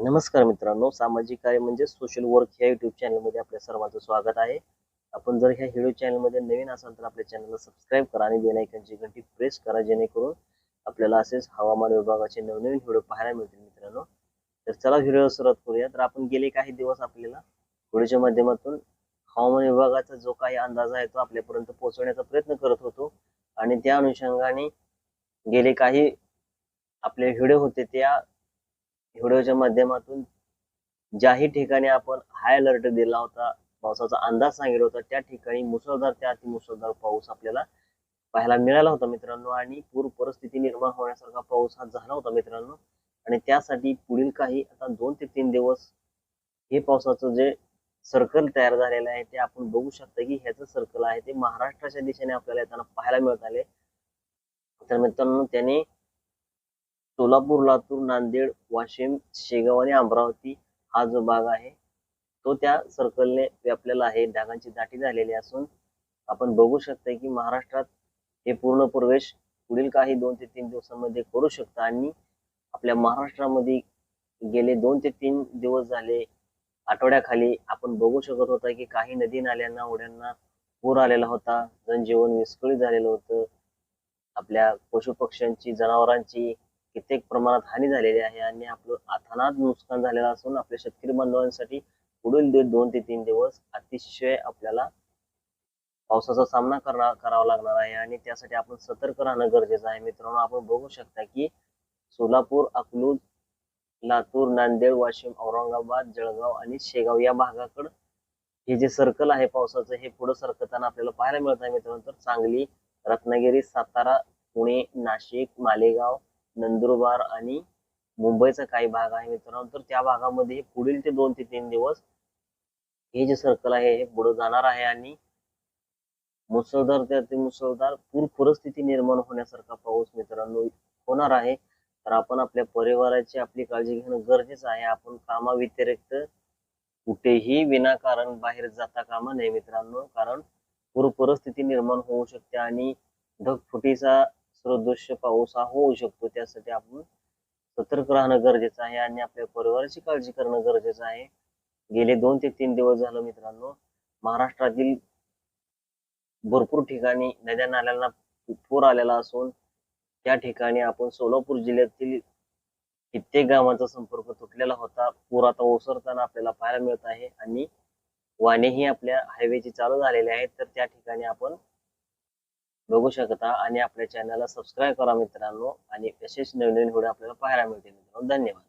नमस्कार मित्रांनो, सामाजिक कार्य म्हणजे सोशल वर्क या युट्यूब चॅनलमध्ये आपल्या सर्वांचं स्वागत आहे. आपण जर ह्या व्हिडिओ चॅनलमध्ये नवीन असाल तर आपल्या चॅनलला सबस्क्राईब करा आणि बेल आयकॉनची घंटी प्रेस करा, जेणेकरून आपल्याला असेच हवामान विभागाचे नवनवीन व्हिडिओ पाहायला मिळतील मित्रांनो. तर चला व्हिडिओ सुरुवात करूया. तर आपण गेले काही दिवस आपल्याला व्हिडिओच्या माध्यमातून हवामान विभागाचा जो काही अंदाज आहे तो आपल्यापर्यंत पोहोचवण्याचा प्रयत्न करत होतो आणि त्या अनुषंगाने गेले काही आपले व्हिडिओ होते त्या व्हिडिओच्या माध्यमातून ज्याही ठिकाणी आपण हाय अलर्ट दिला होता, पावसाचा अंदाज सांगितला होता, त्या ठिकाणी मुसळधार ते अतिमुसळधार पाऊस आपल्याला पाहायला मिळाला होता मित्रांनो. आणि पूर परिस्थिती निर्माण होण्यासारखा पाऊस हा झाला होता मित्रांनो. आणि त्यासाठी पुढील काही आता 2 ते 3 दिवस हे पावसाचं जे सर्कल तयार झालेलं आहे ते आपण बघू शकता की ह्याचं सर्कल आहे ते महाराष्ट्राच्या दिशेने आपल्याला येताना पाहायला मिळत आले. तर मित्रांनो, त्याने सोलापूर, लातूर, नांदेड, वाशिम, शेगाव आणि अमरावती हा जो भाग आहे तो त्या सर्कलने व्यापलेला आहे. ढगांची दाटी झालेली असून आपण बघू शकता की महाराष्ट्रात हे पूर्ण प्रवेश पुढील काही 2 ते 3 दिवसांमध्ये करू शकता. आणि आपल्या महाराष्ट्रामध्ये गेले 2 ते 3 दिवस झाले, आठवड्याखाली आपण बघू शकत होता की काही नदी नाल्यांना ओढ्यांना पूर आलेला होता, जनजीवन विस्कळीत झालेलं होतं. आपल्या पशुपक्ष्यांची, जनावरांची कित्येक प्रमाणात हानी झालेली आहे आणि आपलं अथानात नुकसान झालेलं असून आपल्या शेतकरी बांधवांसाठी पुढील 2 ते 3 दिवस अतिशय आपल्याला पावसाचा सामना करावा लागणार आहे आणि त्यासाठी आपण सतर्क राहणं गरजेचं आहे मित्रांनो. आपण बघू शकता की सोलापूर, अकलूज, लातूर, नांदेड, वाशिम, औरंगाबाद, जळगाव आणि शेगाव या भागाकडे हे जे सर्कल आहे पावसाचं हे पुढे सरकताना आपल्याला पाहायला मिळत आहे मित्रांनो. तर सांगली, रत्नागिरी, सातारा, पुणे, नाशिक, मालेगाव, नंदुरबार आणि मुंबईचा काही भाग आहे मित्रांनो. तर त्या भागामध्ये पुढील ते 2 ते 3 दिवस हे जे सर्कल आहे हे पुढे जाणार आहे आणि मुसळधार ते अतिमुसळधार पूर परिस्थिती निर्माण होण्यासारखा पाऊस मित्रांनो होणार आहे. तर आपण आपल्या परिवाराची आपली काळजी घेणं गरजेचं आहे. आपण कामाव्यतिरिक्त कुठेही विनाकारण बाहेर जाता कामा नये मित्रांनो, कारण पूर परिस्थिती निर्माण होऊ शकते आणि ढगफुटीचा सदृश्य पाऊस हा होऊ शकतो. त्यासाठी आपण सतर्क राहणं गरजेचं आहे आणि आपल्या परिवाराची काळजी करणं गरजेचं आहे. गेले 2 ते 3 दिवस झालं मित्रांनो, महाराष्ट्रातील भरपूर ठिकाणी नद्या नाल्यांना पूर आलेला असून त्या ठिकाणी आपण सोलापूर जिल्ह्यातील कित्येक गावांचा संपर्क तुटलेला होता. पूर आता ओसरताना आपल्याला पाहायला मिळत आहे आणि वाहनेही आपल्या हायवेची चालू झालेले आहेत. तर त्या ठिकाणी आपण बघू शकता आणि आपल्या चॅनलला सबस्क्राईब करा मित्रांनो आणि असेच नवीन नवीन व्हिडिओ आपल्याला पाहायला मिळतील मित्रांनो. धन्यवाद.